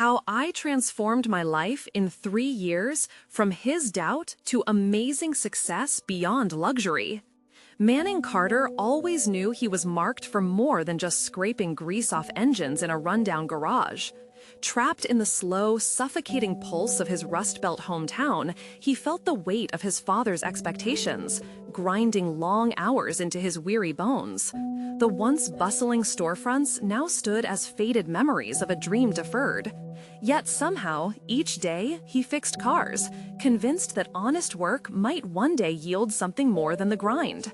How I transformed my life in 3 years from his doubt to amazing success beyond luxury. Manning Carter always knew he was marked for more than just scraping grease off engines in a rundown garage. Trapped in the slow, suffocating pulse of his Rust Belt hometown, he felt the weight of his father's expectations, grinding long hours into his weary bones. The once bustling storefronts now stood as faded memories of a dream deferred. Yet somehow, each day, he fixed cars, convinced that honest work might one day yield something more than the grind.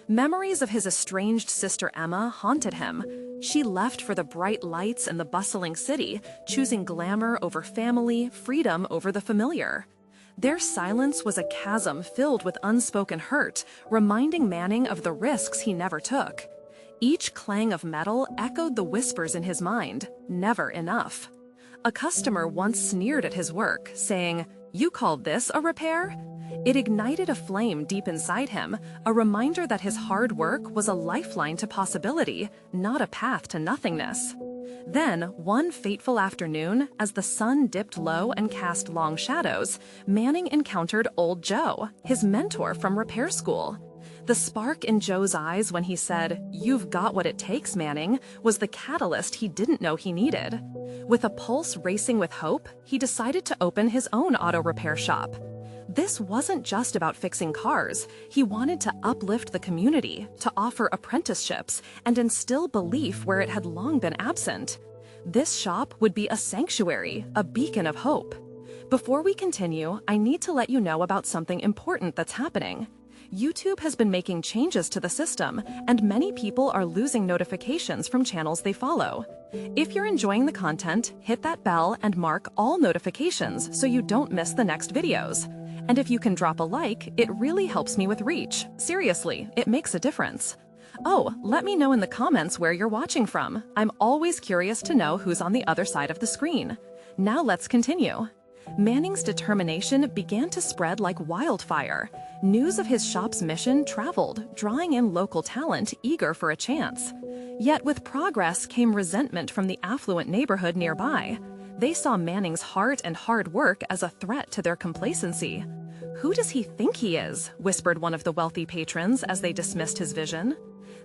Memories of his estranged sister Emma haunted him. She left for the bright lights and the bustling city, choosing glamour over family, freedom over the familiar. Their silence was a chasm filled with unspoken hurt, reminding Manning of the risks he never took. Each clang of metal echoed the whispers in his mind, never enough. A customer once sneered at his work, saying, "You called this a repair?" It ignited a flame deep inside him, a reminder that his hard work was a lifeline to possibility, not a path to nothingness. Then, one fateful afternoon, as the sun dipped low and cast long shadows, Manning encountered old Joe, his mentor from repair school. The spark in Joe's eyes when he said, "You've got what it takes, Manning," was the catalyst he didn't know he needed. With a pulse racing with hope, he decided to open his own auto repair shop. This wasn't just about fixing cars. He wanted to uplift the community, to offer apprenticeships, and instill belief where it had long been absent. This shop would be a sanctuary, a beacon of hope. Before we continue, I need to let you know about something important that's happening. YouTube has been making changes to the system, and many people are losing notifications from channels they follow. If you're enjoying the content, hit that bell and mark all notifications so you don't miss the next videos. And if you can drop a like, it really helps me with reach. Seriously, it makes a difference. Oh, let me know in the comments where you're watching from. I'm always curious to know who's on the other side of the screen. Now let's continue. Manning's determination began to spread like wildfire. News of his shop's mission traveled, drawing in local talent eager for a chance. Yet with progress came resentment from the affluent neighborhood nearby. They saw Manning's heart and hard work as a threat to their complacency. "Who does he think he is?" whispered one of the wealthy patrons as they dismissed his vision.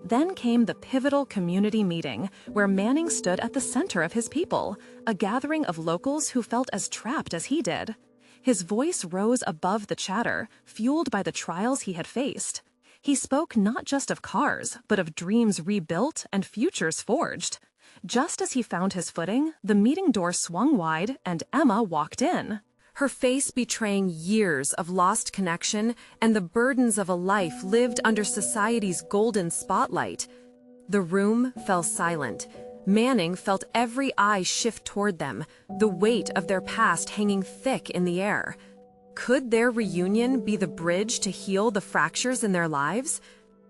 Then came the pivotal community meeting, where Manning stood at the center of his people, a gathering of locals who felt as trapped as he did. His voice rose above the chatter, fueled by the trials he had faced. He spoke not just of cars, but of dreams rebuilt and futures forged. Just as he found his footing, the meeting door swung wide and Emma walked in. Her face betraying years of lost connection and the burdens of a life lived under society's golden spotlight. The room fell silent. Manning felt every eye shift toward them, the weight of their past hanging thick in the air. Could their reunion be the bridge to heal the fractures in their lives?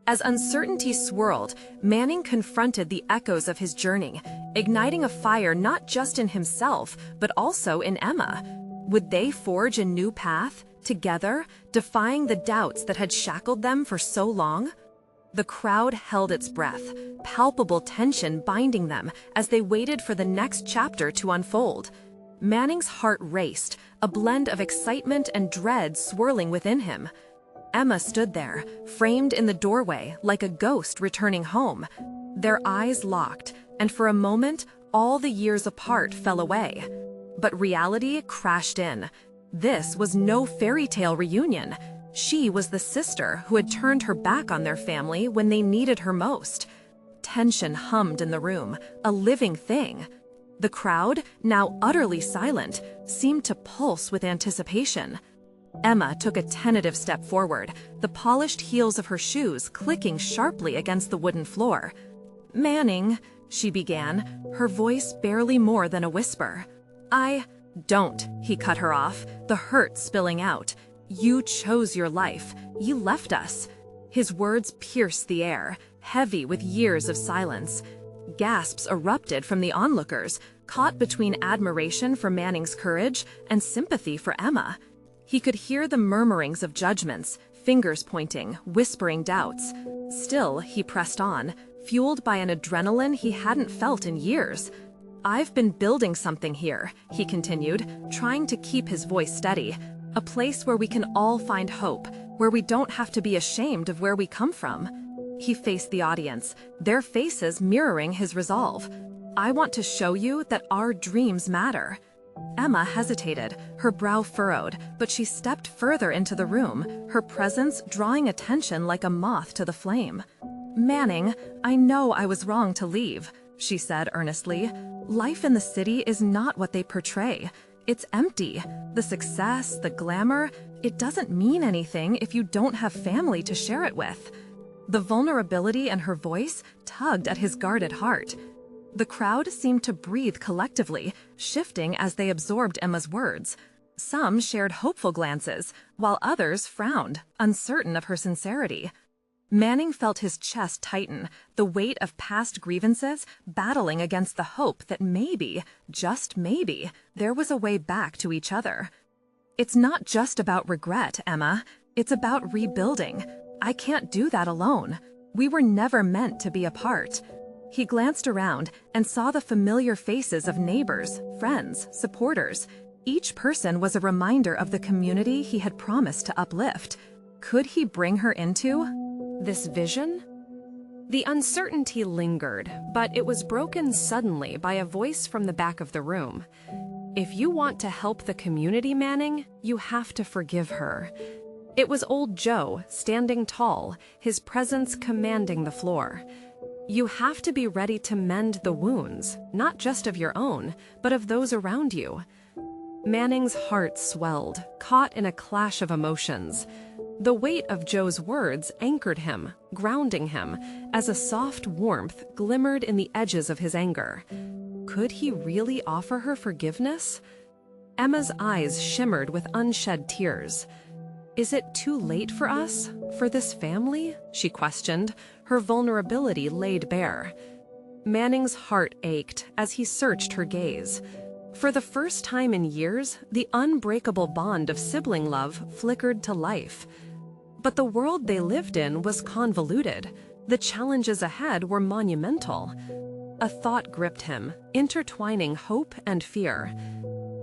As uncertainty swirled, Manning confronted the echoes of his journey, igniting a fire not just in himself, but also in Emma. Would they forge a new path, together, defying the doubts that had shackled them for so long? The crowd held its breath, palpable tension binding them as they waited for the next chapter to unfold. Manning's heart raced, a blend of excitement and dread swirling within him. Emma stood there, framed in the doorway like a ghost returning home. Their eyes locked, and for a moment, all the years apart fell away. But reality crashed in. This was no fairy tale reunion. She was the sister who had turned her back on their family when they needed her most. Tension hummed in the room, a living thing. The crowd, now utterly silent, seemed to pulse with anticipation. Emma took a tentative step forward, the polished heels of her shoes clicking sharply against the wooden floor. "Manning," she began, her voice barely more than a whisper. "Don't," he cut her off, the hurt spilling out. "You chose your life. You left us." His words pierced the air, heavy with years of silence. Gasps erupted from the onlookers, caught between admiration for Manning's courage and sympathy for Emma. He could hear the murmurings of judgments, fingers pointing, whispering doubts. Still, he pressed on, fueled by an adrenaline he hadn't felt in years. I've been building something here, he continued, trying to keep his voice steady. A place where we can all find hope, where we don't have to be ashamed of where we come from. He faced the audience, their faces mirroring his resolve. I want to show you that our dreams matter. Emma hesitated, her brow furrowed, but she stepped further into the room, her presence drawing attention like a moth to the flame. Manning, I know I was wrong to leave, she said earnestly. Life in the city is not what they portray. It's empty. The success, the glamour, it doesn't mean anything if you don't have family to share it with. The vulnerability in her voice tugged at his guarded heart. The crowd seemed to breathe collectively, shifting as they absorbed Emma's words. Some shared hopeful glances, while others frowned, uncertain of her sincerity. Manning felt his chest tighten, the weight of past grievances battling against the hope that maybe, just maybe, there was a way back to each other. It's not just about regret, Emma. It's about rebuilding. I can't do that alone. We were never meant to be apart. He glanced around and saw the familiar faces of neighbors, friends, supporters. Each person was a reminder of the community he had promised to uplift. Could he bring her into this vision? The uncertainty lingered, but it was broken suddenly by a voice from the back of the room. If you want to help the community, Manning, you have to forgive her. It was old Joe, standing tall, his presence commanding the floor. You have to be ready to mend the wounds, not just of your own, but of those around you. Manning's heart swelled, caught in a clash of emotions. The weight of Joe's words anchored him, grounding him, as a soft warmth glimmered in the edges of his anger. Could he really offer her forgiveness? Emma's eyes shimmered with unshed tears. Is it too late for us, for this family? She questioned, her vulnerability laid bare. Manning's heart ached as he searched her gaze. For the first time in years, the unbreakable bond of sibling love flickered to life. But the world they lived in was convoluted. The challenges ahead were monumental. A thought gripped him, intertwining hope and fear.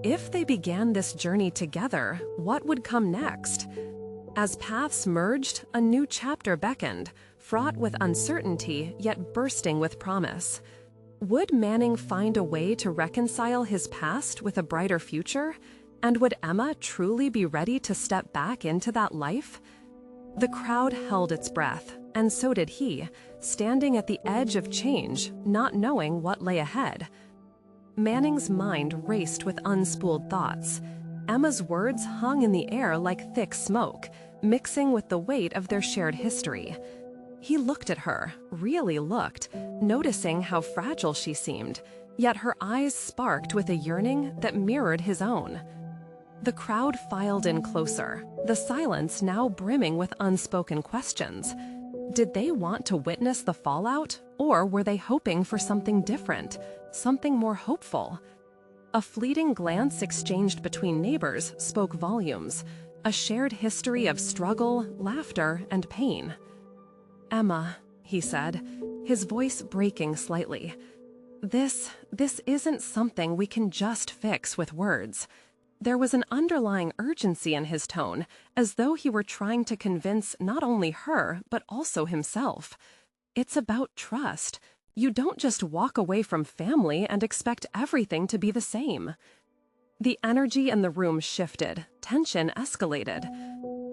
If they began this journey together, what would come next? As paths merged, a new chapter beckoned, fraught with uncertainty, yet bursting with promise. Would Manning find a way to reconcile his past with a brighter future? And would Emma truly be ready to step back into that life? The crowd held its breath, and so did he, standing at the edge of change, not knowing what lay ahead. Manning's mind raced with unspooled thoughts. Emma's words hung in the air like thick smoke, mixing with the weight of their shared history. He looked at her, really looked, noticing how fragile she seemed, yet her eyes sparked with a yearning that mirrored his own. The crowd filed in closer, the silence now brimming with unspoken questions. Did they want to witness the fallout, or were they hoping for something different, something more hopeful? A fleeting glance exchanged between neighbors spoke volumes, a shared history of struggle, laughter, and pain. Emma, he said, his voice breaking slightly. This isn't something we can just fix with words. There was an underlying urgency in his tone, as though he were trying to convince not only her, but also himself. It's about trust. You don't just walk away from family and expect everything to be the same. The energy in the room shifted, tension escalated.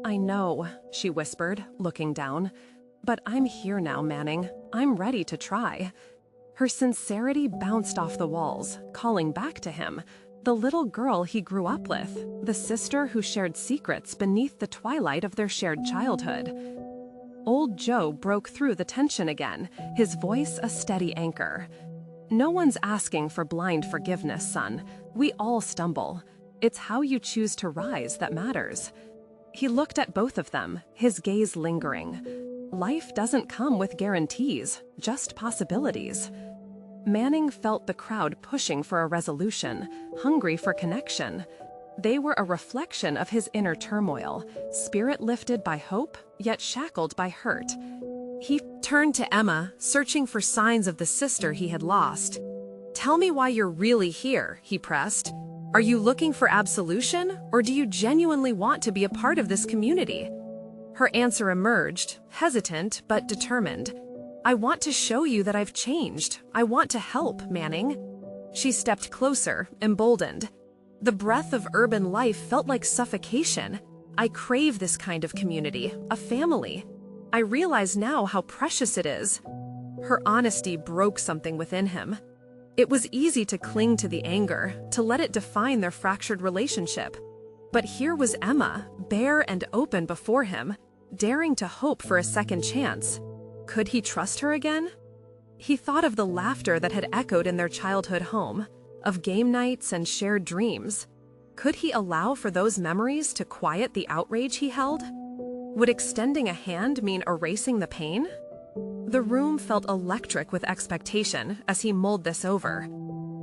I know, she whispered, looking down. But I'm here now, Manning. I'm ready to try. Her sincerity bounced off the walls, calling back to him. The little girl he grew up with, the sister who shared secrets beneath the twilight of their shared childhood. Old Joe broke through the tension again, his voice a steady anchor. No one's asking for blind forgiveness, son. We all stumble. It's how you choose to rise that matters. He looked at both of them, his gaze lingering. Life doesn't come with guarantees, just possibilities. Manning felt the crowd pushing for a resolution, hungry for connection. They were a reflection of his inner turmoil, spirit lifted by hope, yet shackled by hurt. He turned to Emma, searching for signs of the sister he had lost. Tell me why you're really here, he pressed. Are you looking for absolution, or do you genuinely want to be a part of this community? Her answer emerged, hesitant but determined. I want to show you that I've changed. I want to help, Manning. She stepped closer, emboldened. The breath of urban life felt like suffocation. I crave this kind of community, a family. I realize now how precious it is. Her honesty broke something within him. It was easy to cling to the anger, to let it define their fractured relationship. But here was Emma, bare and open before him, daring to hope for a second chance. Could he trust her again? He thought of the laughter that had echoed in their childhood home, of game nights and shared dreams. Could he allow for those memories to quiet the outrage he held? Would extending a hand mean erasing the pain? The room felt electric with expectation as he mulled this over.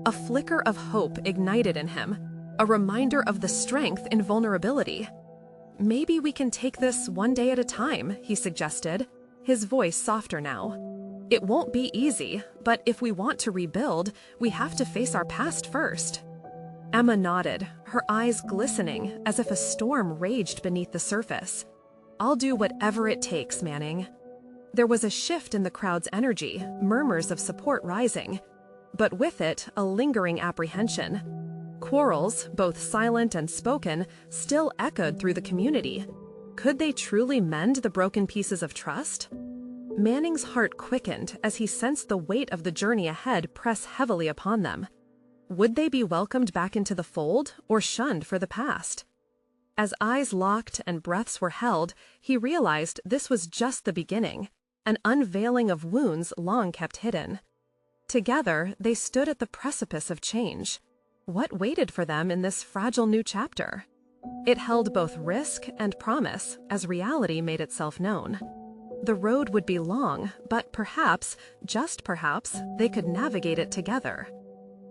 A flicker of hope ignited in him, a reminder of the strength in vulnerability. Maybe we can take this one day at a time, he suggested, his voice softer now. It won't be easy, but if we want to rebuild, we have to face our past first. Emma nodded, her eyes glistening as if a storm raged beneath the surface. I'll do whatever it takes, Manning. There was a shift in the crowd's energy, murmurs of support rising, but with it, a lingering apprehension. Quarrels, both silent and spoken, still echoed through the community. Could they truly mend the broken pieces of trust? Manning's heart quickened as he sensed the weight of the journey ahead press heavily upon them. Would they be welcomed back into the fold or shunned for the past? As eyes locked and breaths were held, he realized this was just the beginning, an unveiling of wounds long kept hidden. Together, they stood at the precipice of change. What waited for them in this fragile new chapter? It held both risk and promise as reality made itself known. The road would be long, but perhaps, just perhaps, they could navigate it together.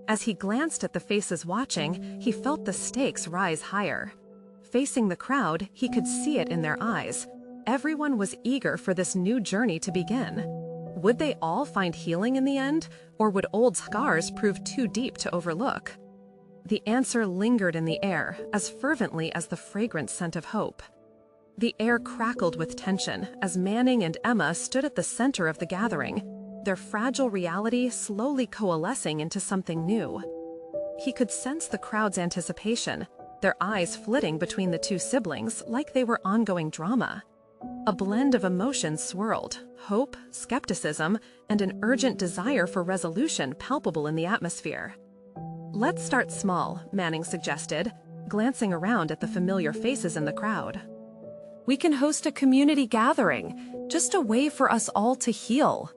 As he glanced at the faces watching, he felt the stakes rise higher. Facing the crowd, he could see it in their eyes. Everyone was eager for this new journey to begin. Would they all find healing in the end, or would old scars prove too deep to overlook? The answer lingered in the air as fervently as the fragrant scent of hope. The air crackled with tension as Manning and Emma stood at the center of the gathering, their fragile reality slowly coalescing into something new. He could sense the crowd's anticipation, their eyes flitting between the two siblings like they were ongoing drama. A blend of emotions swirled, hope, skepticism, and an urgent desire for resolution palpable in the atmosphere. Let's start small, Manning suggested, glancing around at the familiar faces in the crowd. We can host a community gathering, just a way for us all to heal.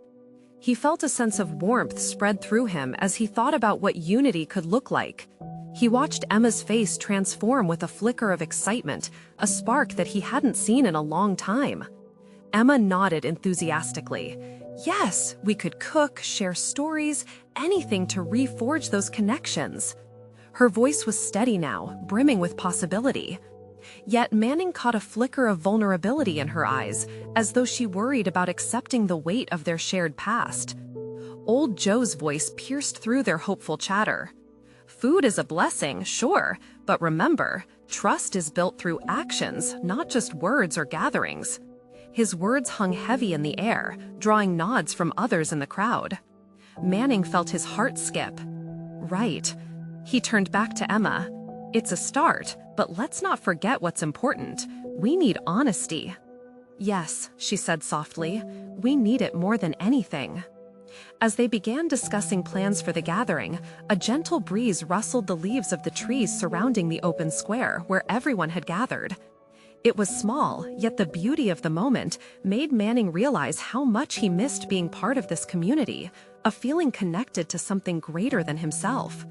He felt a sense of warmth spread through him as he thought about what unity could look like. He watched Emma's face transform with a flicker of excitement, a spark that he hadn't seen in a long time. Emma nodded enthusiastically. Yes, we could cook, share stories, anything to reforge those connections. Her voice was steady now, brimming with possibility. Yet Manning caught a flicker of vulnerability in her eyes, as though she worried about accepting the weight of their shared past. Old Joe's voice pierced through their hopeful chatter. Food is a blessing, sure, but remember, trust is built through actions, not just words or gatherings. His words hung heavy in the air, drawing nods from others in the crowd. Manning felt his heart skip. Right. He turned back to Emma. It's a start, but let's not forget what's important. We need honesty. Yes, she said softly, we need it more than anything. As they began discussing plans for the gathering, a gentle breeze rustled the leaves of the trees surrounding the open square where everyone had gathered. It was small, yet the beauty of the moment made Manning realize how much he missed being part of this community, a feeling connected to something greater than himself.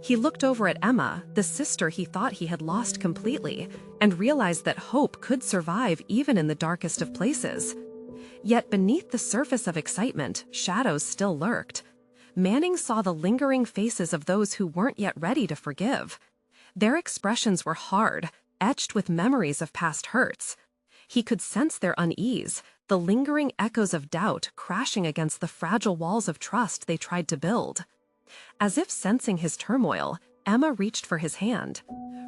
He looked over at Emma, the sister he thought he had lost completely, and realized that hope could survive even in the darkest of places. Yet beneath the surface of excitement, shadows still lurked. Manning saw the lingering faces of those who weren't yet ready to forgive. Their expressions were hard, etched with memories of past hurts. He could sense their unease, the lingering echoes of doubt crashing against the fragile walls of trust they tried to build. As if sensing his turmoil, Emma reached for his hand.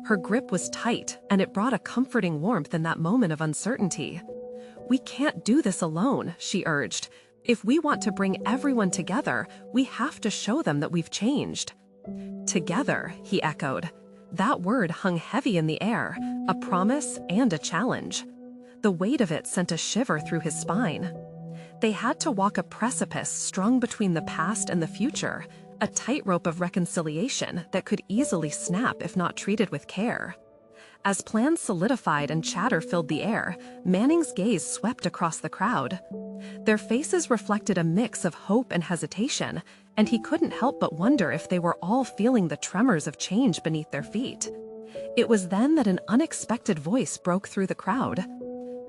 Her grip was tight, and it brought a comforting warmth in that moment of uncertainty. "We can't do this alone," she urged. "If we want to bring everyone together, we have to show them that we've changed." "Together," he echoed. That word hung heavy in the air, a promise and a challenge. The weight of it sent a shiver through his spine. They had to walk a precipice strung between the past and the future, a tightrope of reconciliation that could easily snap if not treated with care. As plans solidified and chatter filled the air, Manning's gaze swept across the crowd. Their faces reflected a mix of hope and hesitation, and he couldn't help but wonder if they were all feeling the tremors of change beneath their feet. It was then that an unexpected voice broke through the crowd.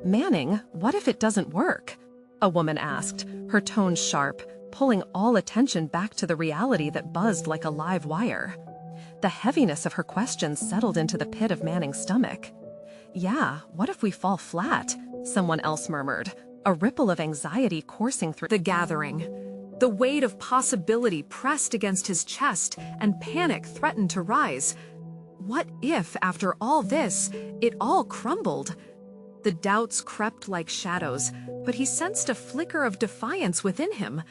"Manning, what if it doesn't work?" a woman asked, her tone sharp, pulling all attention back to the reality that buzzed like a live wire. The heaviness of her question settled into the pit of Manning's stomach. "Yeah, what if we fall flat?" someone else murmured, a ripple of anxiety coursing through the gathering. The weight of possibility pressed against his chest, and panic threatened to rise. What if, after all this, it all crumbled? The doubts crept like shadows, but he sensed a flicker of defiance within him.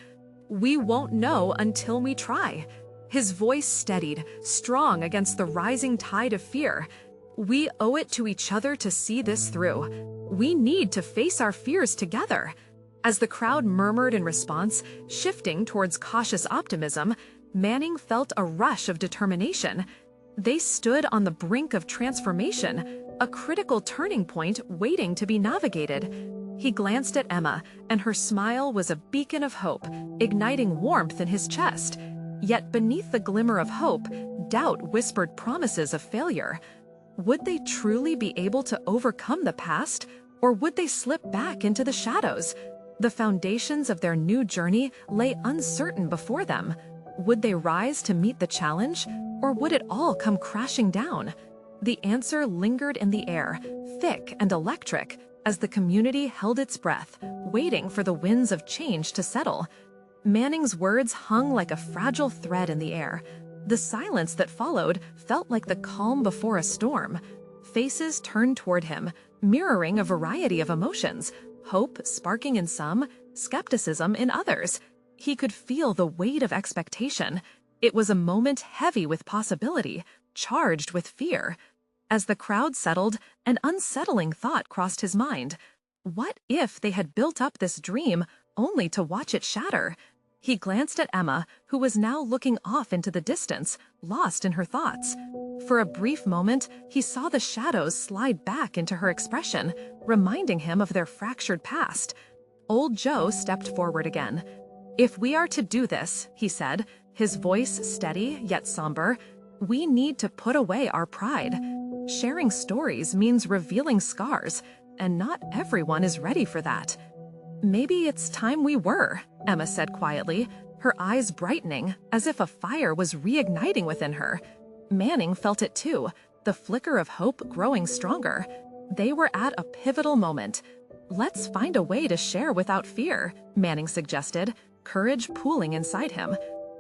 "We won't know until we try." His voice steadied, strong against the rising tide of fear. "We owe it to each other to see this through. We need to face our fears together." As the crowd murmured in response, shifting towards cautious optimism, Manning felt a rush of determination. They stood on the brink of transformation, a critical turning point waiting to be navigated. He glanced at Emma, and her smile was a beacon of hope, igniting warmth in his chest. Yet beneath the glimmer of hope, doubt whispered promises of failure. Would they truly be able to overcome the past, or would they slip back into the shadows? The foundations of their new journey lay uncertain before them. Would they rise to meet the challenge, or would it all come crashing down? The answer lingered in the air, thick and electric, as the community held its breath, waiting for the winds of change to settle. Manning's words hung like a fragile thread in the air. The silence that followed felt like the calm before a storm. Faces turned toward him, mirroring a variety of emotions, hope sparking in some, skepticism in others. He could feel the weight of expectation. It was a moment heavy with possibility, charged with fear. As the crowd settled, an unsettling thought crossed his mind. What if they had built up this dream only to watch it shatter? He glanced at Emma, who was now looking off into the distance, lost in her thoughts. For a brief moment, he saw the shadows slide back into her expression, reminding him of their fractured past. Old Joe stepped forward again. "If we are to do this," he said, his voice steady yet somber, "we need to put away our pride. Sharing stories means revealing scars, and not everyone is ready for that." "Maybe it's time we were," Emma said quietly, her eyes brightening as if a fire was reigniting within her. Manning felt it too, the flicker of hope growing stronger. They were at a pivotal moment. "Let's find a way to share without fear," Manning suggested, courage pooling inside him.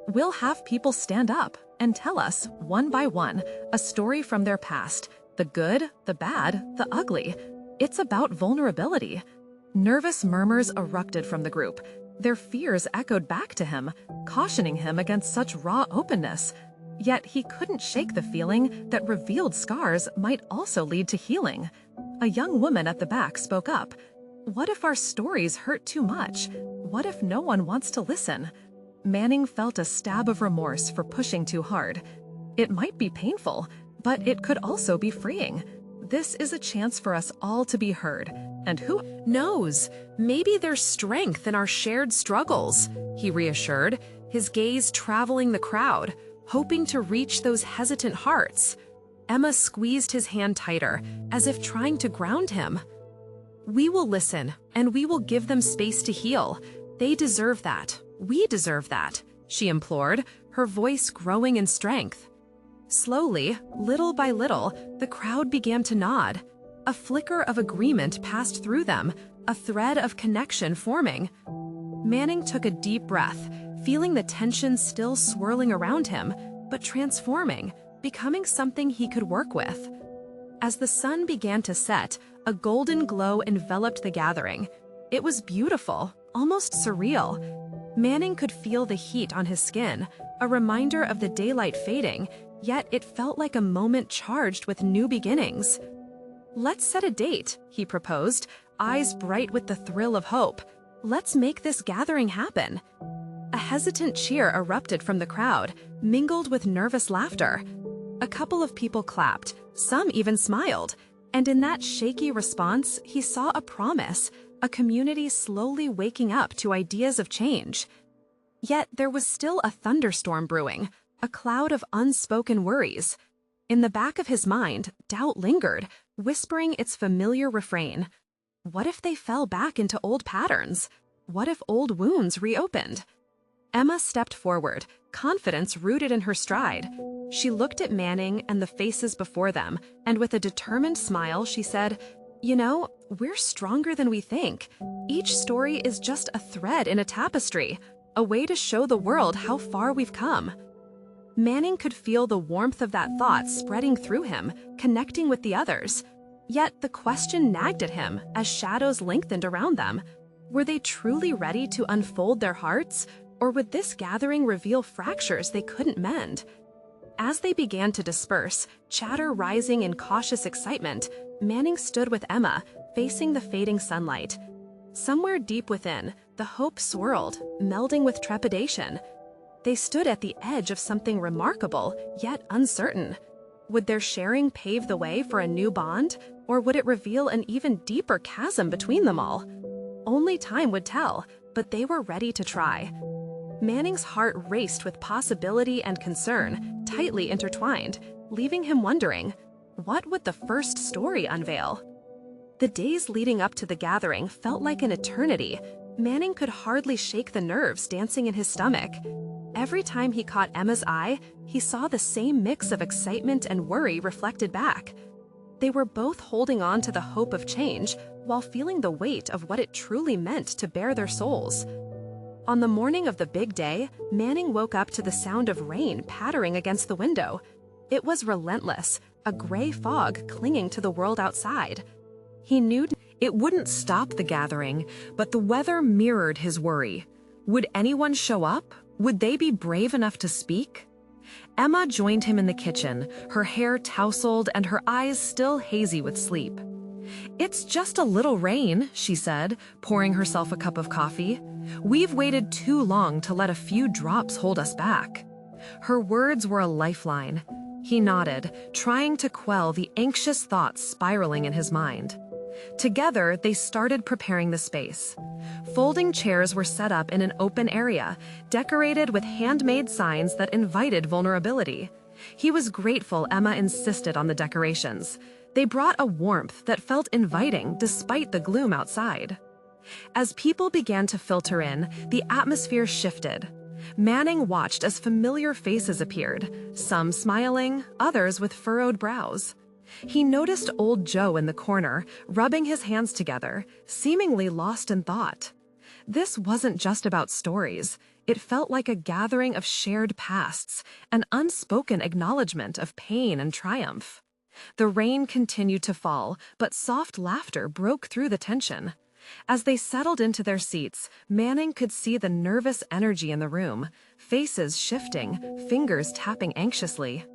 "We'll have people stand up and tell us, one by one, a story from their past, the good, the bad, the ugly. It's about vulnerability." Nervous murmurs erupted from the group. Their fears echoed back to him, cautioning him against such raw openness. Yet he couldn't shake the feeling that revealed scars might also lead to healing. A young woman at the back spoke up. "What if our stories hurt too much? What if no one wants to listen?" Manning felt a stab of remorse for pushing too hard. It might be painful, but it could also be freeing. This is a chance for us all to be heard. And who knows, maybe there's strength in our shared struggles, he reassured, his gaze traveling the crowd, hoping to reach those hesitant hearts. Emma squeezed his hand tighter, as if trying to ground him. "We will listen, and we will give them space to heal. They deserve that. We deserve that," she implored, her voice growing in strength. Slowly, little by little, the crowd began to nod. A flicker of agreement passed through them, a thread of connection forming. Manning took a deep breath, feeling the tension still swirling around him, but transforming, becoming something he could work with. As the sun began to set, a golden glow enveloped the gathering. It was beautiful, almost surreal. Manning could feel the heat on his skin, a reminder of the daylight fading, yet it felt like a moment charged with new beginnings. "Let's set a date," he proposed, eyes bright with the thrill of hope. "Let's make this gathering happen." A hesitant cheer erupted from the crowd, mingled with nervous laughter. A couple of people clapped, some even smiled, and in that shaky response, he saw a promise, a community slowly waking up to ideas of change. Yet there was still a thunderstorm brewing, a cloud of unspoken worries. In the back of his mind, doubt lingered, whispering its familiar refrain. What if they fell back into old patterns? What if old wounds reopened? Emma stepped forward, confidence rooted in her stride. She looked at Manning and the faces before them, and with a determined smile, she said, "You know, we're stronger than we think. Each story is just a thread in a tapestry, a way to show the world how far we've come." Manning could feel the warmth of that thought spreading through him, connecting with the others. Yet the question nagged at him as shadows lengthened around them. Were they truly ready to unfold their hearts, or would this gathering reveal fractures they couldn't mend? As they began to disperse, chatter rising in cautious excitement, Manning stood with Emma, facing the fading sunlight. Somewhere deep within, the hope swirled, melding with trepidation. They stood at the edge of something remarkable, yet uncertain. Would their sharing pave the way for a new bond, or would it reveal an even deeper chasm between them all? Only time would tell, but they were ready to try. Manning's heart raced with possibility and concern, tightly intertwined, leaving him wondering, what would the first story unveil? The days leading up to the gathering felt like an eternity. Manning could hardly shake the nerves dancing in his stomach. Every time he caught Emma's eye, he saw the same mix of excitement and worry reflected back. They were both holding on to the hope of change while feeling the weight of what it truly meant to bare their souls. On the morning of the big day, Manning woke up to the sound of rain pattering against the window. It was relentless, a gray fog clinging to the world outside. He knew it wouldn't stop the gathering, but the weather mirrored his worry. Would anyone show up? Would they be brave enough to speak? Emma joined him in the kitchen, her hair tousled and her eyes still hazy with sleep. "It's just a little rain," she said, pouring herself a cup of coffee. "We've waited too long to let a few drops hold us back." Her words were a lifeline. He nodded, trying to quell the anxious thoughts spiraling in his mind. Together, they started preparing the space. Folding chairs were set up in an open area, decorated with handmade signs that invited vulnerability. He was grateful Emma insisted on the decorations. They brought a warmth that felt inviting despite the gloom outside. As people began to filter in, the atmosphere shifted. Manning watched as familiar faces appeared, some smiling, others with furrowed brows. He noticed old Joe in the corner, rubbing his hands together, seemingly lost in thought. This wasn't just about stories. It felt like a gathering of shared pasts, an unspoken acknowledgement of pain and triumph. The rain continued to fall, but soft laughter broke through the tension. As they settled into their seats, Manning could see the nervous energy in the room, faces shifting, fingers tapping anxiously.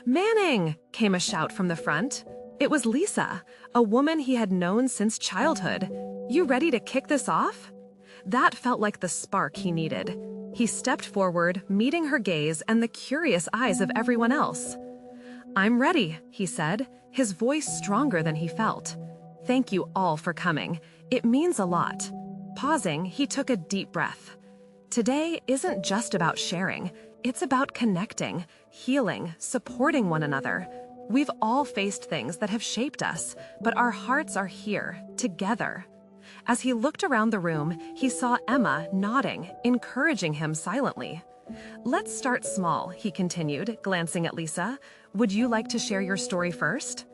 "Manning!" came a shout from the front. It was Lisa, a woman he had known since childhood. "You ready to kick this off?" That felt like the spark he needed. He stepped forward, meeting her gaze and the curious eyes of everyone else. "I'm ready," he said, his voice stronger than he felt. "Thank you all for coming. It means a lot." Pausing, he took a deep breath. Today isn't just about sharing. It's about connecting, healing, supporting one another. We've all faced things that have shaped us, but our hearts are here, together. As he looked around the room, he saw Emma nodding, encouraging him silently. "Let's start small," he continued, glancing at Lisa. "Would you like to share your story first?"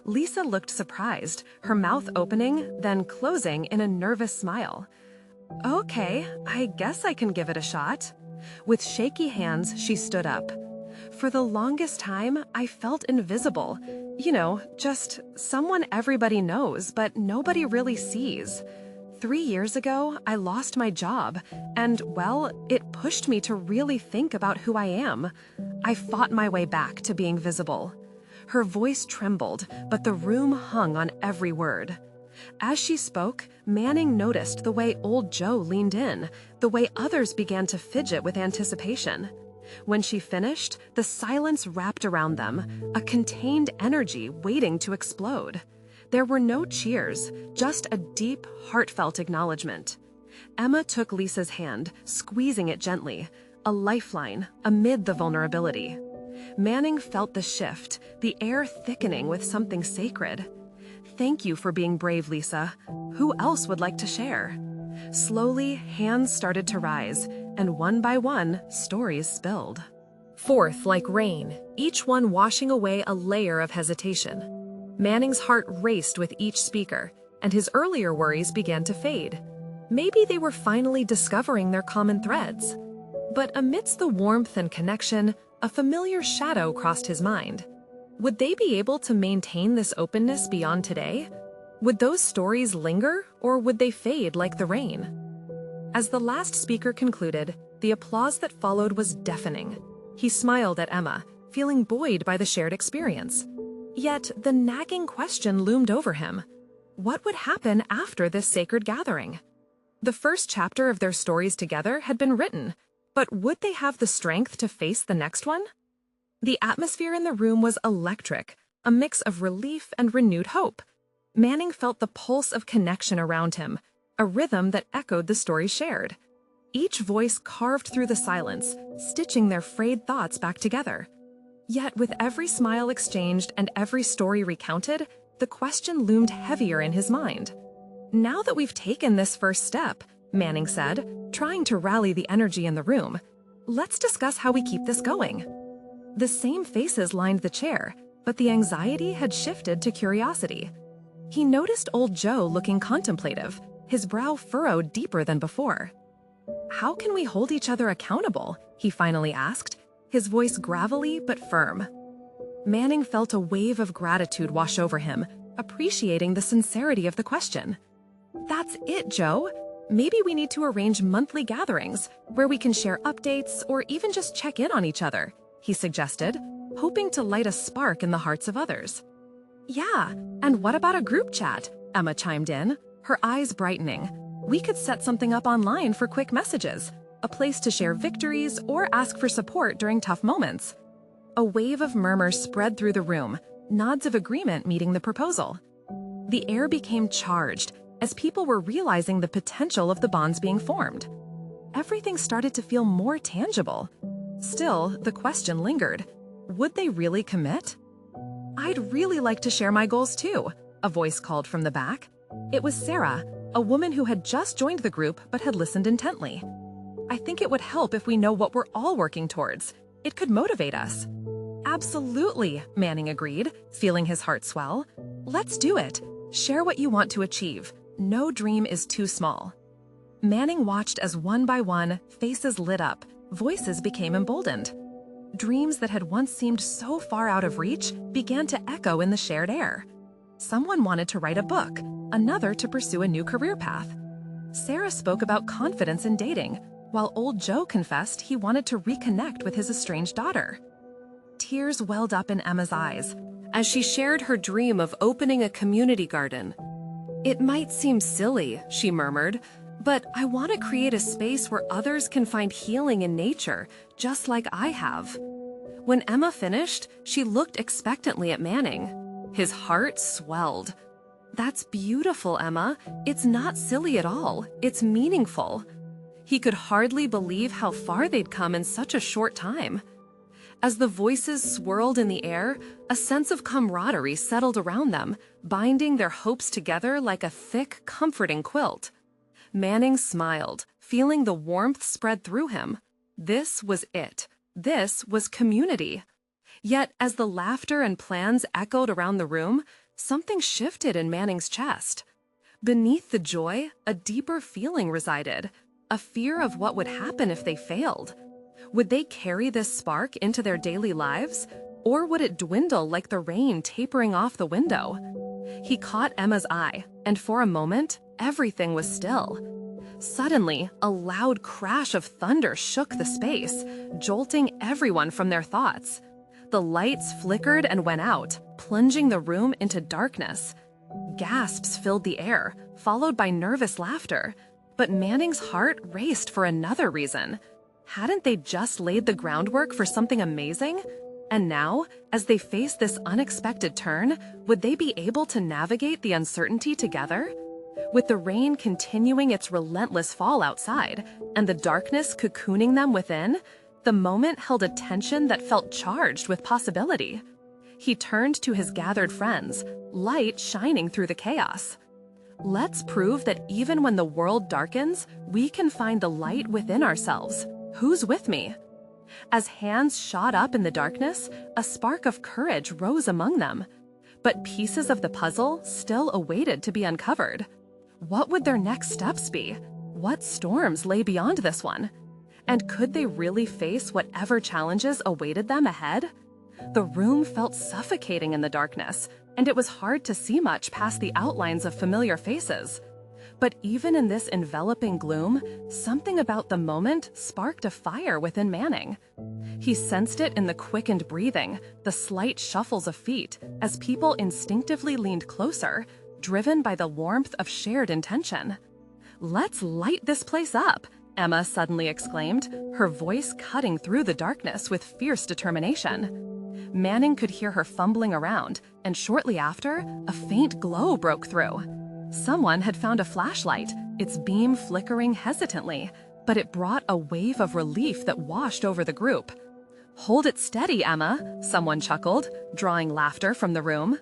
Lisa looked surprised, her mouth opening, then closing in a nervous smile. "Okay, I guess I can give it a shot." With shaky hands, she stood up. For the longest time, I felt invisible. Just someone everybody knows, but nobody really sees. 3 years ago, I lost my job, and, well, it pushed me to really think about who I am. I fought my way back to being visible. Her voice trembled, but the room hung on every word. As she spoke, Manning noticed the way old Joe leaned in, the way others began to fidget with anticipation. When she finished, the silence wrapped around them, a contained energy waiting to explode. There were no cheers, just a deep, heartfelt acknowledgement. Emma took Lisa's hand, squeezing it gently, a lifeline amid the vulnerability. Manning felt the shift, the air thickening with something sacred. "Thank you for being brave, Lisa. Who else would like to share?" Slowly, hands started to rise, and one by one, stories spilled. Forth like rain, each one washing away a layer of hesitation. Manning's heart raced with each speaker, and his earlier worries began to fade. Maybe they were finally discovering their common threads. But amidst the warmth and connection, a familiar shadow crossed his mind. Would they be able to maintain this openness beyond today? Would those stories linger, or would they fade like the rain? As the last speaker concluded, the applause that followed was deafening. He smiled at Emma, feeling buoyed by the shared experience. Yet the nagging question loomed over him. What would happen after this sacred gathering? The first chapter of their stories together had been written, but would they have the strength to face the next one? The atmosphere in the room was electric, a mix of relief and renewed hope. Manning felt the pulse of connection around him, a rhythm that echoed the stories shared. Each voice carved through the silence, stitching their frayed thoughts back together. Yet with every smile exchanged and every story recounted, the question loomed heavier in his mind. "Now that we've taken this first step," Manning said, trying to rally the energy in the room, "let's discuss how we keep this going." The same faces lined the chair, but the anxiety had shifted to curiosity. He noticed old Joe looking contemplative, his brow furrowed deeper than before. "How can we hold each other accountable?" he finally asked, his voice gravelly but firm. Manning felt a wave of gratitude wash over him, appreciating the sincerity of the question. "That's it, Joe. Maybe we need to arrange monthly gatherings where we can share updates or even just check in on each other," he suggested, hoping to light a spark in the hearts of others. "Yeah, and what about a group chat?" Emma chimed in, her eyes brightening. "We could set something up online for quick messages, a place to share victories or ask for support during tough moments." A wave of murmurs spread through the room, nods of agreement meeting the proposal. The air became charged as people were realizing the potential of the bonds being formed. Everything started to feel more tangible. Still, the question lingered. Would they really commit? "I'd really like to share my goals too," a voice called from the back. It was Sarah, a woman who had just joined the group but had listened intently. "I think it would help if we know what we're all working towards. It could motivate us." "Absolutely," Manning agreed, feeling his heart swell. "Let's do it. Share what you want to achieve. No dream is too small." Manning watched as one by one, faces lit up, voices became emboldened. Dreams that had once seemed so far out of reach began to echo in the shared air. Someone wanted to write a book, another to pursue a new career path. Sarah spoke about confidence in dating, while old Joe confessed he wanted to reconnect with his estranged daughter. Tears welled up in Emma's eyes as she shared her dream of opening a community garden. "It might seem silly," she murmured, "but I want to create a space where others can find healing in nature, just like I have." When Emma finished, she looked expectantly at Manning. His heart swelled. "That's beautiful, Emma. It's not silly at all. It's meaningful." He could hardly believe how far they'd come in such a short time. As the voices swirled in the air, a sense of camaraderie settled around them, binding their hopes together like a thick, comforting quilt. Manning smiled, feeling the warmth spread through him. This was it. This was community. Yet, as the laughter and plans echoed around the room, something shifted in Manning's chest. Beneath the joy, a deeper feeling resided, a fear of what would happen if they failed. Would they carry this spark into their daily lives? Or would it dwindle like the rain tapering off the window? He caught Emma's eye, and for a moment, everything was still. Suddenly, a loud crash of thunder shook the space, jolting everyone from their thoughts. The lights flickered and went out, plunging the room into darkness. Gasps filled the air, followed by nervous laughter. But Manning's heart raced for another reason. Hadn't they just laid the groundwork for something amazing? And now, as they faced this unexpected turn, would they be able to navigate the uncertainty together? With the rain continuing its relentless fall outside, and the darkness cocooning them within, the moment held a tension that felt charged with possibility. He turned to his gathered friends, light shining through the chaos. Let's prove that even when the world darkens, we can find the light within ourselves. Who's with me? As hands shot up in the darkness, a spark of courage rose among them. But pieces of the puzzle still awaited to be uncovered. What would their next steps be? What storms lay beyond this one? And could they really face whatever challenges awaited them ahead? The room felt suffocating in the darkness, and it was hard to see much past the outlines of familiar faces. But even in this enveloping gloom, something about the moment sparked a fire within Manning. He sensed it in the quickened breathing, the slight shuffles of feet, as people instinctively leaned closer, driven by the warmth of shared intention. "Let's light this place up," Emma suddenly exclaimed, her voice cutting through the darkness with fierce determination. Manning could hear her fumbling around, and shortly after, a faint glow broke through. Someone had found a flashlight, its beam flickering hesitantly, but it brought a wave of relief that washed over the group. "Hold it steady, Emma," someone chuckled, drawing laughter from the room.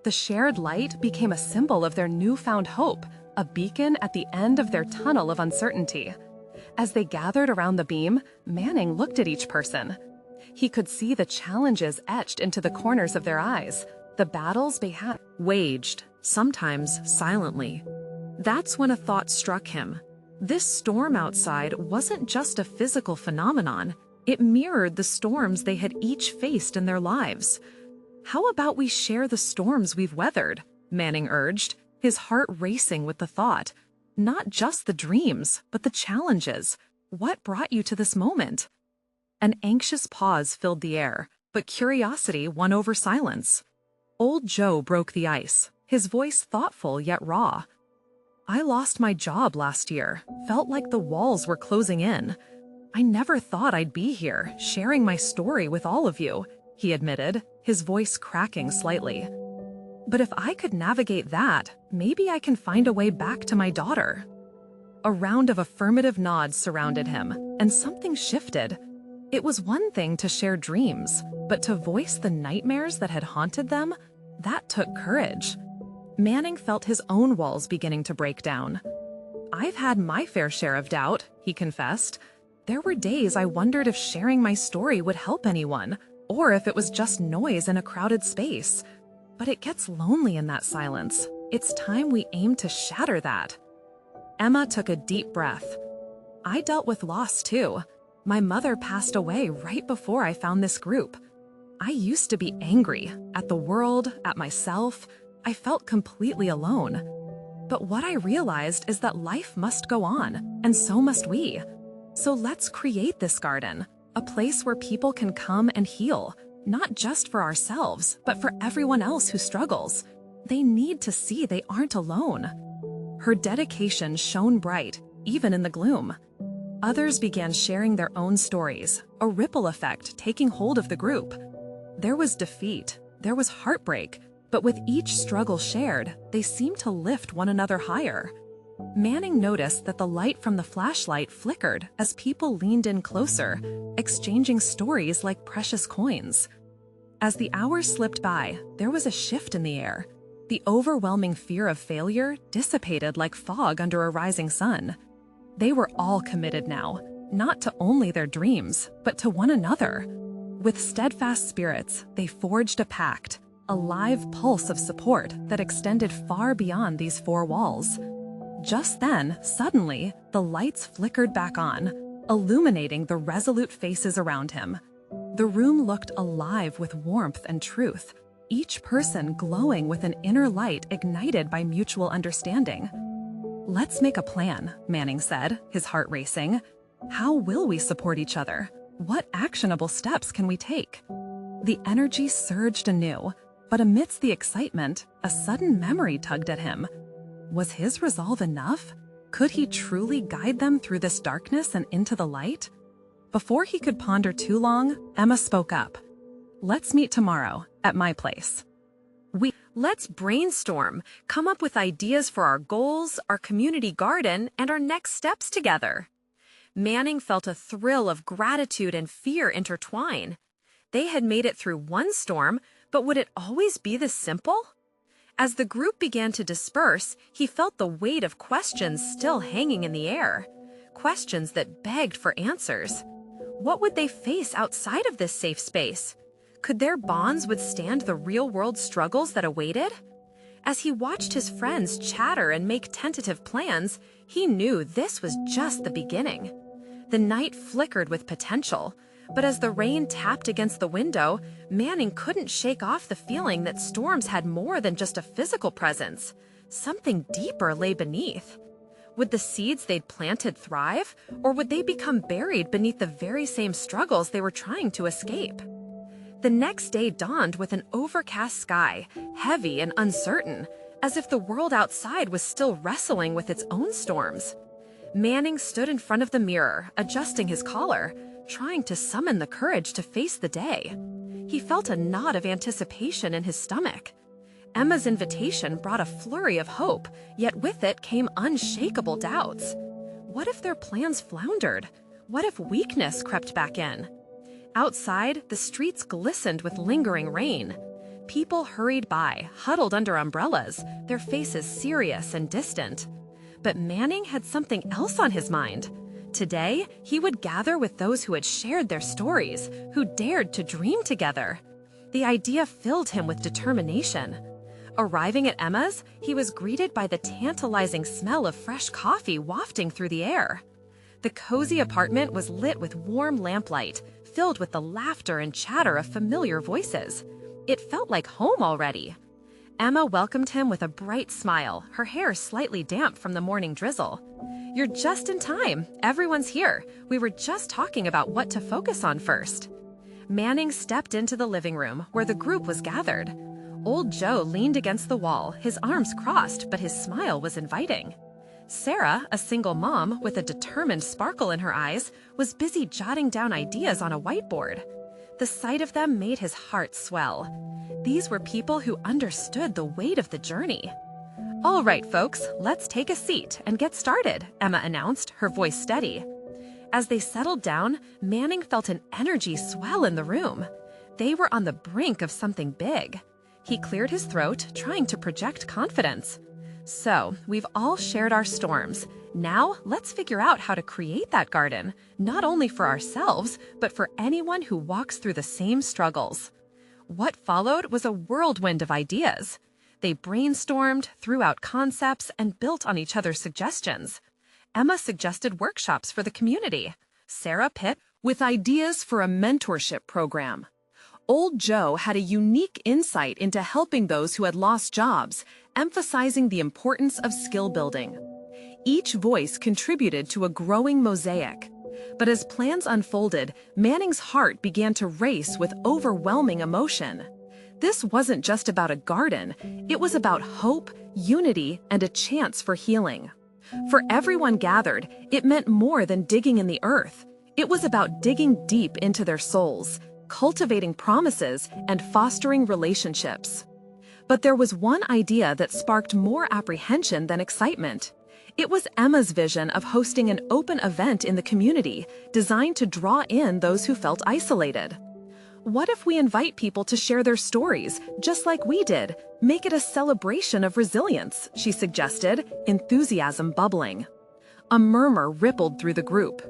The shared light became a symbol of their newfound hope, a beacon at the end of their tunnel of uncertainty. As they gathered around the beam, Manning looked at each person. He could see the challenges etched into the corners of their eyes, the battles they had waged, sometimes silently. That's when a thought struck him. This storm outside wasn't just a physical phenomenon. It mirrored the storms they had each faced in their lives. "How about we share the storms we've weathered?" Manning urged, his heart racing with the thought. "Not just the dreams, but the challenges. What brought you to this moment?" An anxious pause filled the air, but curiosity won over silence. Old Joe broke the ice, his voice thoughtful yet raw. "I lost my job last year, felt like the walls were closing in. I never thought I'd be here, sharing my story with all of you," he admitted, his voice cracking slightly. "But if I could navigate that, maybe I can find a way back to my daughter." A round of affirmative nods surrounded him, and something shifted. It was one thing to share dreams, but to voice the nightmares that had haunted them, that took courage. Manning felt his own walls beginning to break down. "I've had my fair share of doubt," he confessed. "There were days I wondered if sharing my story would help anyone, or if it was just noise in a crowded space. But it gets lonely in that silence. It's time we aim to shatter that." Emma took a deep breath. "I dealt with loss too. My mother passed away right before I found this group. I used to be angry at the world, at myself. I felt completely alone. But what I realized is that life must go on, and so must we. So let's create this garden, a place where people can come and heal, not just for ourselves, but for everyone else who struggles. They need to see they aren't alone." Her dedication shone bright, even in the gloom. Others began sharing their own stories, a ripple effect taking hold of the group. There was defeat, there was heartbreak, but with each struggle shared, they seemed to lift one another higher. Manning noticed that the light from the flashlight flickered as people leaned in closer, exchanging stories like precious coins. As the hours slipped by, there was a shift in the air. The overwhelming fear of failure dissipated like fog under a rising sun. They were all committed now, not to only their dreams, but to one another. With steadfast spirits, they forged a pact, a live pulse of support that extended far beyond these four walls. Just then, suddenly, the lights flickered back on. illuminating the resolute faces around him. The room looked alive with warmth and truth, each person glowing with an inner light ignited by mutual understanding. "Let's make a plan," Manning said, his heart racing. "How will we support each other? What actionable steps can we take?" The energy surged anew, but amidst the excitement, a sudden memory tugged at him. Was his resolve enough? Could he truly guide them through this darkness and into the light? Before he could ponder too long, Emma spoke up. "Let's meet tomorrow, at my place." Let's brainstorm, come up with ideas for our goals, our community garden, and our next steps together. Manning felt a thrill of gratitude and fear intertwine. They had made it through one storm, but would it always be this simple? As the group began to disperse, he felt the weight of questions still hanging in the air. Questions that begged for answers. What would they face outside of this safe space? Could their bonds withstand the real-world struggles that awaited? As he watched his friends chatter and make tentative plans, he knew this was just the beginning. The night flickered with potential, but as the rain tapped against the window, Manning couldn't shake off the feeling that storms had more than just a physical presence. Something deeper lay beneath. Would the seeds they'd planted thrive, or would they become buried beneath the very same struggles they were trying to escape? The next day dawned with an overcast sky, heavy and uncertain, as if the world outside was still wrestling with its own storms. Manning stood in front of the mirror, adjusting his collar, trying to summon the courage to face the day. He felt a knot of anticipation in his stomach. Emma's invitation brought a flurry of hope, yet with it came unshakable doubts. What if their plans floundered? What if weakness crept back in? Outside, the streets glistened with lingering rain. People hurried by, huddled under umbrellas, their faces serious and distant. But Manning had something else on his mind. Today, he would gather with those who had shared their stories, who dared to dream together. The idea filled him with determination. Arriving at Emma's, he was greeted by the tantalizing smell of fresh coffee wafting through the air. The cozy apartment was lit with warm lamplight, filled with the laughter and chatter of familiar voices. It felt like home already. Emma welcomed him with a bright smile, her hair slightly damp from the morning drizzle. "You're just in time. Everyone's here. We were just talking about what to focus on first." Manning stepped into the living room, where the group was gathered. Old Joe leaned against the wall, his arms crossed, but his smile was inviting. Sarah, a single mom with a determined sparkle in her eyes, was busy jotting down ideas on a whiteboard. The sight of them made his heart swell. These were people who understood the weight of the journey. "All right, folks, let's take a seat and get started," Emma announced, her voice steady. As they settled down, Manning felt an energy swell in the room. They were on the brink of something big. He cleared his throat, trying to project confidence. "So, we've all shared our storms. Now, let's figure out how to create that garden, not only for ourselves, but for anyone who walks through the same struggles." What followed was a whirlwind of ideas. They brainstormed, threw out concepts, and built on each other's suggestions. Emma suggested workshops for the community. Sarah pitched with ideas for a mentorship program. Old Joe had a unique insight into helping those who had lost jobs, emphasizing the importance of skill building. Each voice contributed to a growing mosaic. But as plans unfolded, Manning's heart began to race with overwhelming emotion. This wasn't just about a garden, it was about hope, unity, and a chance for healing. For everyone gathered, it meant more than digging in the earth. It was about digging deep into their souls, cultivating promises, and fostering relationships. But there was one idea that sparked more apprehension than excitement. It was Emma's vision of hosting an open event in the community, designed to draw in those who felt isolated. What if we invite people to share their stories, just like we did? Make it a celebration of resilience, she suggested, enthusiasm bubbling. A murmur rippled through the group.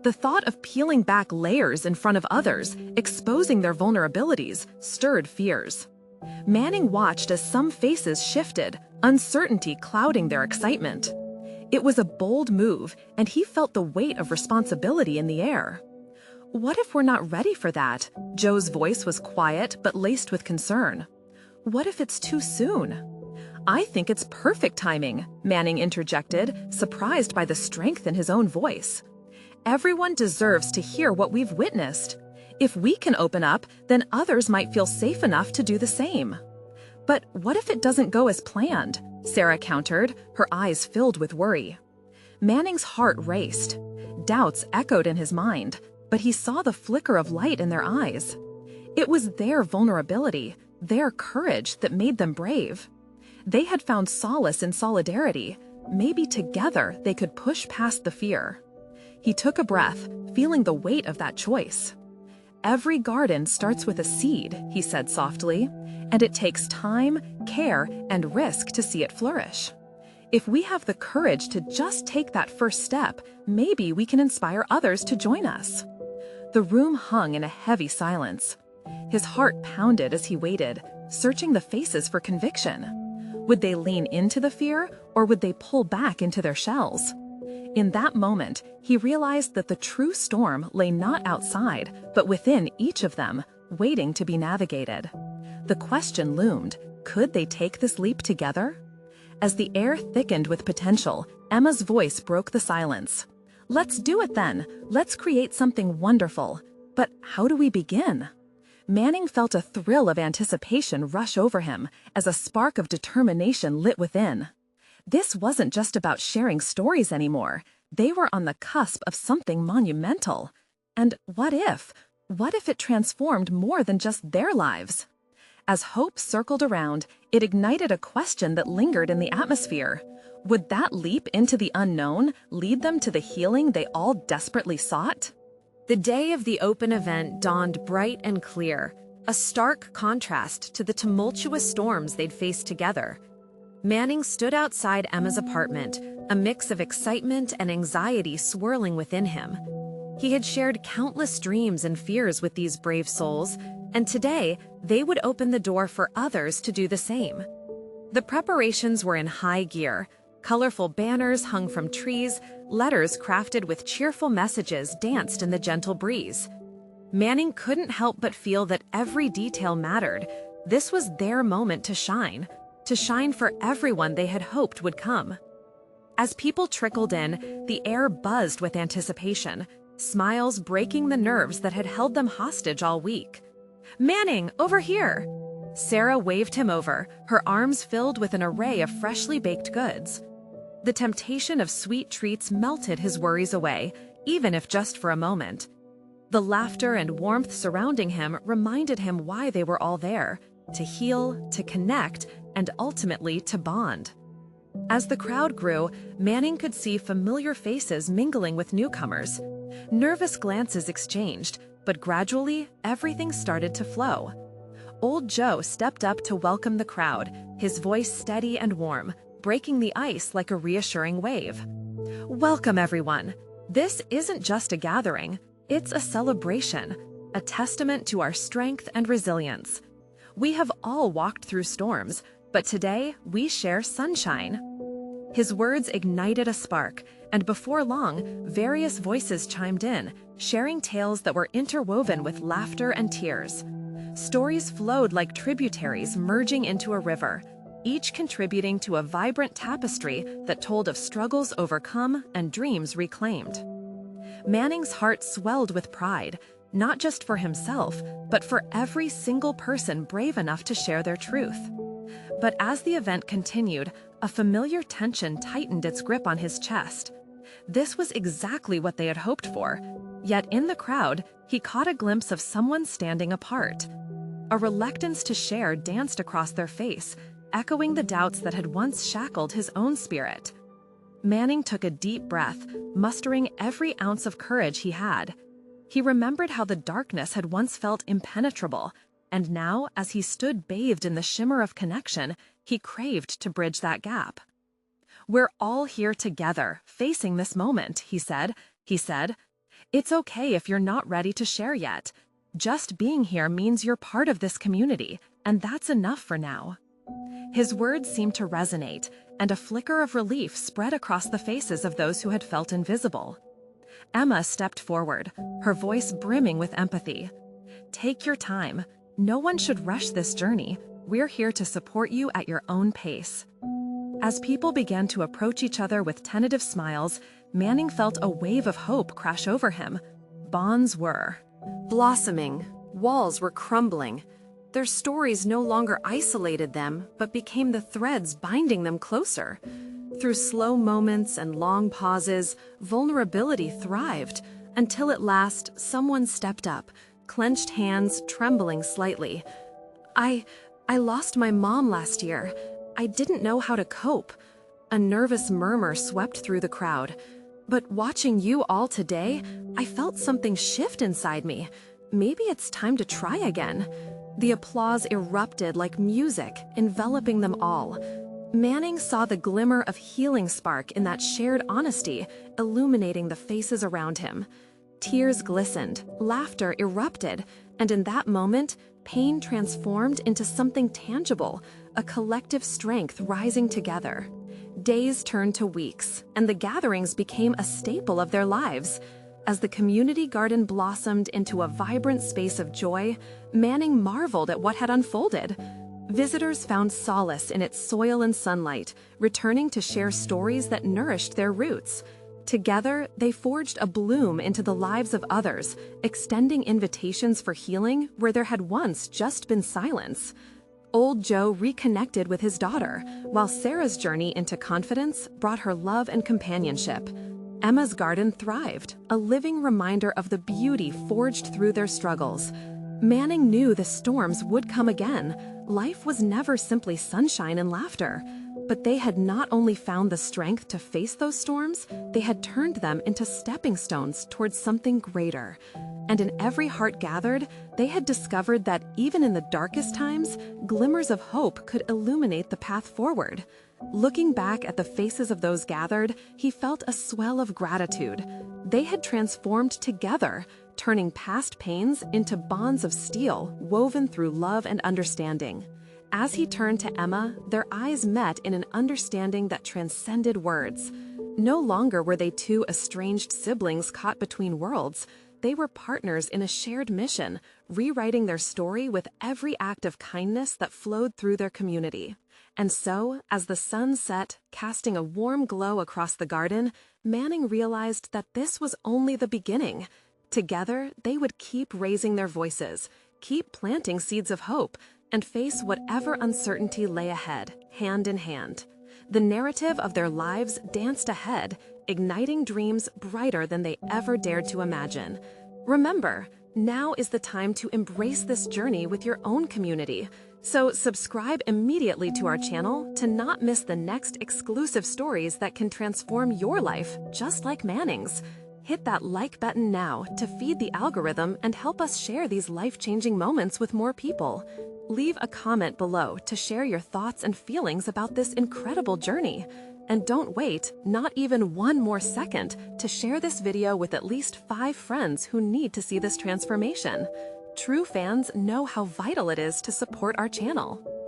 The thought of peeling back layers in front of others, exposing their vulnerabilities, stirred fears. Manning watched as some faces shifted, uncertainty clouding their excitement. It was a bold move, and he felt the weight of responsibility in the air. What if we're not ready for that? Joe's voice was quiet but laced with concern. What if it's too soon? I think it's perfect timing, Manning interjected, surprised by the strength in his own voice. Everyone deserves to hear what we've witnessed. If we can open up, then others might feel safe enough to do the same. But what if it doesn't go as planned? Sarah countered, her eyes filled with worry. Manning's heart raced. Doubts echoed in his mind, but he saw the flicker of light in their eyes. It was their vulnerability, their courage that made them brave. They had found solace in solidarity. Maybe together they could push past the fear. He took a breath, feeling the weight of that choice. Every garden starts with a seed, he said softly, and it takes time, care, and risk to see it flourish. If we have the courage to just take that first step, maybe we can inspire others to join us. The room hung in a heavy silence. His heart pounded as he waited, searching the faces for conviction. Would they lean into the fear, or would they pull back into their shells? In that moment, he realized that the true storm lay not outside, but within each of them, waiting to be navigated. The question loomed, could they take this leap together? As the air thickened with potential, Emma's voice broke the silence. Let's do it then. Let's create something wonderful. But how do we begin? Manning felt a thrill of anticipation rush over him as a spark of determination lit within. This wasn't just about sharing stories anymore. They were on the cusp of something monumental. And what if? What if it transformed more than just their lives? As hope circled around, it ignited a question that lingered in the atmosphere. Would that leap into the unknown lead them to the healing they all desperately sought? The day of the open event dawned bright and clear, a stark contrast to the tumultuous storms they'd faced together. Manning stood outside Emma's apartment, a mix of excitement and anxiety swirling within him. He had shared countless dreams and fears with these brave souls, and today they would open the door for others to do the same. The preparations were in high gear. Colorful banners hung from trees, letters crafted with cheerful messages danced in the gentle breeze. Manning couldn't help but feel that every detail mattered. This was their moment to shine for everyone they had hoped would come. As people trickled in, the air buzzed with anticipation, smiles breaking the nerves that had held them hostage all week. "Manning, over here!" Sarah waved him over, her arms filled with an array of freshly baked goods. The temptation of sweet treats melted his worries away, even if just for a moment. The laughter and warmth surrounding him reminded him why they were all there: to heal, to connect, and ultimately to bond. As the crowd grew, Manning could see familiar faces mingling with newcomers. Nervous glances exchanged, but gradually everything started to flow. Old Joe stepped up to welcome the crowd, his voice steady and warm, breaking the ice like a reassuring wave. "Welcome, everyone. This isn't just a gathering, it's a celebration, a testament to our strength and resilience. We have all walked through storms, but today we share sunshine." His words ignited a spark, and before long, various voices chimed in, sharing tales that were interwoven with laughter and tears. Stories flowed like tributaries merging into a river, each contributing to a vibrant tapestry that told of struggles overcome and dreams reclaimed. Manning's heart swelled with pride, not just for himself, but for every single person brave enough to share their truth. But as the event continued, a familiar tension tightened its grip on his chest. This was exactly what they had hoped for, yet in the crowd, he caught a glimpse of someone standing apart. A reluctance to share danced across their face, echoing the doubts that had once shackled his own spirit. Manning took a deep breath, mustering every ounce of courage he had. He remembered how the darkness had once felt impenetrable, and now, as he stood bathed in the shimmer of connection, he craved to bridge that gap. "We're all here together, facing this moment," he said. "It's okay if you're not ready to share yet. Just being here means you're part of this community, and that's enough for now." His words seemed to resonate, and a flicker of relief spread across the faces of those who had felt invisible. Emma stepped forward, her voice brimming with empathy. "Take your time. No one should rush this journey. We're here to support you at your own pace." As people began to approach each other with tentative smiles, Manning felt a wave of hope crash over him. Bonds were blossoming, walls were crumbling. Their stories no longer isolated them, but became the threads binding them closer. Through slow moments and long pauses, vulnerability thrived, until at last someone stepped up, clenched hands trembling slightly. I lost my mom last year. I didn't know how to cope." A nervous murmur swept through the crowd. "But watching you all today, I felt something shift inside me. Maybe it's time to try again." The applause erupted like music, enveloping them all. Manning saw the glimmer of healing spark in that shared honesty, illuminating the faces around him. Tears glistened, laughter erupted, and in that moment, pain transformed into something tangible, a collective strength rising together. Days turned to weeks, and the gatherings became a staple of their lives. As the community garden blossomed into a vibrant space of joy, Manning marveled at what had unfolded. Visitors found solace in its soil and sunlight, returning to share stories that nourished their roots. Together, they forged a bloom into the lives of others, extending invitations for healing where there had once just been silence. Old Joe reconnected with his daughter, while Sarah's journey into confidence brought her love and companionship. Emma's garden thrived, a living reminder of the beauty forged through their struggles. Manning knew the storms would come again. Life was never simply sunshine and laughter. But they had not only found the strength to face those storms, they had turned them into stepping stones towards something greater. And in every heart gathered, they had discovered that even in the darkest times, glimmers of hope could illuminate the path forward. Looking back at the faces of those gathered, he felt a swell of gratitude. They had transformed together, turning past pains into bonds of steel woven through love and understanding. As he turned to Emma, their eyes met in an understanding that transcended words. No longer were they two estranged siblings caught between worlds. They were partners in a shared mission, rewriting their story with every act of kindness that flowed through their community. And so, as the sun set, casting a warm glow across the garden, Manning realized that this was only the beginning. Together, they would keep raising their voices, keep planting seeds of hope, and face whatever uncertainty lay ahead, hand in hand. The narrative of their lives danced ahead, igniting dreams brighter than they ever dared to imagine. Remember, now is the time to embrace this journey with your own community. So subscribe immediately to our channel to not miss the next exclusive stories that can transform your life, just like Manning's. Hit that like button now to feed the algorithm and help us share these life-changing moments with more people. Leave a comment below to share your thoughts and feelings about this incredible journey. And don't wait, not even one more second, to share this video with at least 5 friends who need to see this transformation. True fans know how vital it is to support our channel.